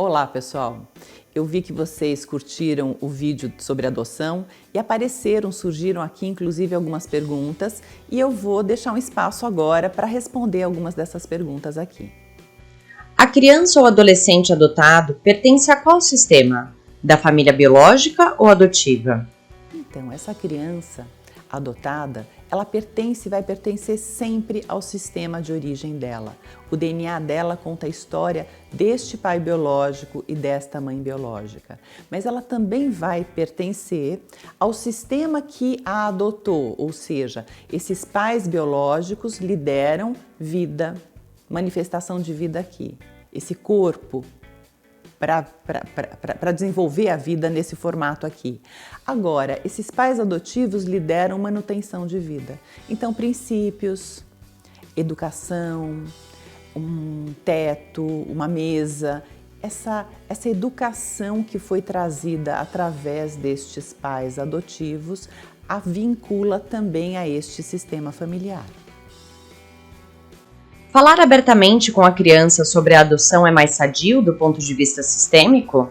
Olá, pessoal! Eu vi que vocês curtiram o vídeo sobre adoção e surgiram aqui inclusive algumas perguntas e eu vou deixar um espaço agora para responder algumas dessas perguntas aqui. A criança ou adolescente adotado pertence a qual sistema? Da família biológica ou adotiva? Então, essa criança adotada, ela vai pertencer sempre ao sistema de origem dela. O DNA dela conta a história deste pai biológico e desta mãe biológica. Mas ela também vai pertencer ao sistema que a adotou, ou seja, esses pais biológicos lhe deram vida, manifestação de vida aqui. Esse corpo para desenvolver a vida nesse formato aqui. Agora, esses pais adotivos lhe deram manutenção de vida. Então, princípios, educação, um teto, uma mesa, essa educação que foi trazida através destes pais adotivos a vincula também a este sistema familiar. Falar abertamente com a criança sobre a adoção é mais sadio do ponto de vista sistêmico?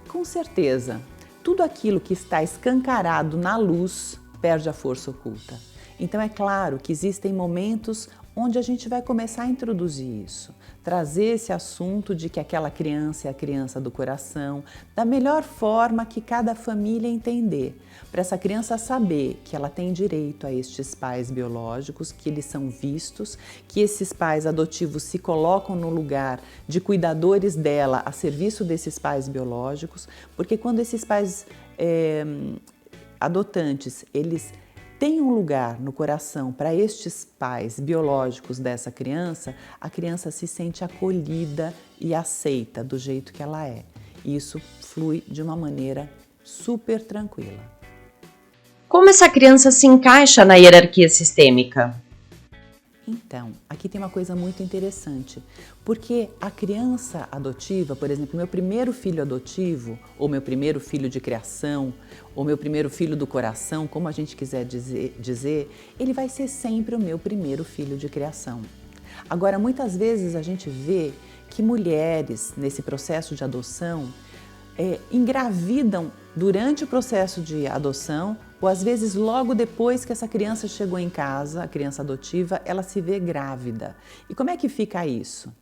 Com certeza. Tudo aquilo que está escancarado na luz perde a força oculta. Então é claro que existem momentos onde a gente vai começar a introduzir isso, trazer esse assunto de que aquela criança é a criança do coração, da melhor forma que cada família entender, para essa criança saber que ela tem direito a estes pais biológicos, que eles são vistos, que esses pais adotivos se colocam no lugar de cuidadores dela a serviço desses pais biológicos, porque quando esses pais adotantes, eles tem um lugar no coração para estes pais biológicos dessa criança, a criança se sente acolhida e aceita do jeito que ela é. E isso flui de uma maneira super tranquila. Como essa criança se encaixa na hierarquia sistêmica? Então, aqui tem uma coisa muito interessante, porque a criança adotiva, por exemplo, meu primeiro filho adotivo, ou meu primeiro filho de criação, ou meu primeiro filho do coração, como a gente quiser dizer, ele vai ser sempre o meu primeiro filho de criação. Agora, muitas vezes a gente vê que mulheres, nesse processo de adoção, engravidam durante o processo de adoção ou às vezes logo depois que essa criança chegou em casa, a criança adotiva, ela se vê grávida. E como é que fica isso?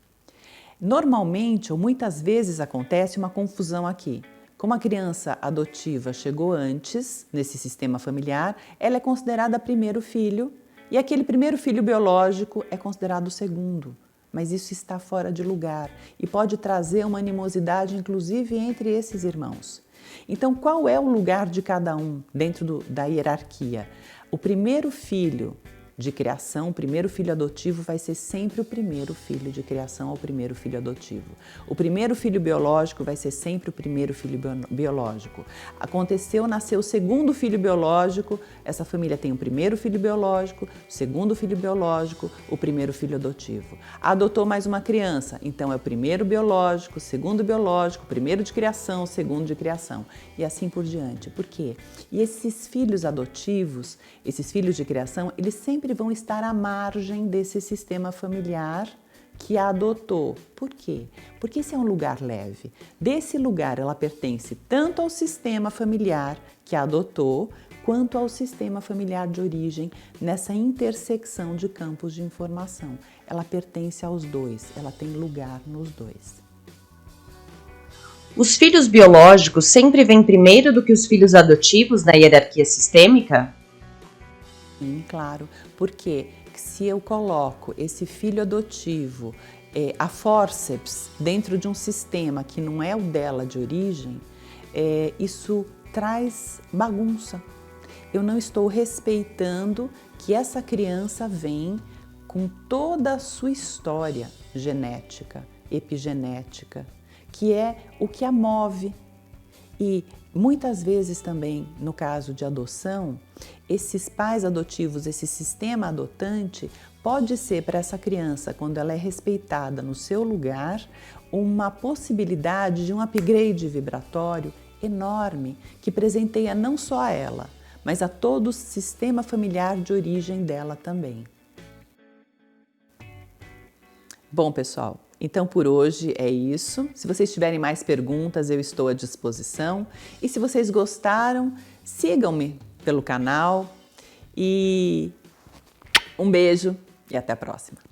Normalmente ou muitas vezes acontece uma confusão aqui. Como a criança adotiva chegou antes nesse sistema familiar, ela é considerada primeiro filho e aquele primeiro filho biológico é considerado o segundo. Mas isso está fora de lugar e pode trazer uma animosidade, inclusive, entre esses irmãos. Então, qual é o lugar de cada um dentro da hierarquia? O primeiro filho de criação, o primeiro filho adotivo vai ser sempre o primeiro filho de criação ou o primeiro filho adotivo. O primeiro filho biológico vai ser sempre o primeiro filho biológico. Nasceu o segundo filho biológico, essa família tem o primeiro filho biológico, o segundo filho biológico, o primeiro filho adotivo. Adotou mais uma criança, então é o primeiro biológico, o segundo biológico, o primeiro de criação, o segundo de criação e assim por diante. Por quê? E esses filhos adotivos, esses filhos de criação, eles sempre vão estar à margem desse sistema familiar que a adotou. Por quê? Porque esse é um lugar leve. Desse lugar ela pertence tanto ao sistema familiar que a adotou, quanto ao sistema familiar de origem, nessa intersecção de campos de informação. Ela pertence aos dois, ela tem lugar nos dois. Os filhos biológicos sempre vêm primeiro do que os filhos adotivos na hierarquia sistêmica? Sim, claro, porque se eu coloco esse filho adotivo a fórceps dentro de um sistema que não é o dela de origem, isso traz bagunça. Eu não estou respeitando que essa criança vem com toda a sua história genética, epigenética, que é o que a move. E muitas vezes também, no caso de adoção, esses pais adotivos, esse sistema adotante, pode ser para essa criança, quando ela é respeitada no seu lugar, uma possibilidade de um upgrade vibratório enorme, que presenteia não só a ela, mas a todo o sistema familiar de origem dela também. Bom, pessoal, Então, por hoje é isso. Se vocês tiverem mais perguntas, eu estou à disposição. E se vocês gostaram, sigam-me pelo canal. E um beijo e até a próxima.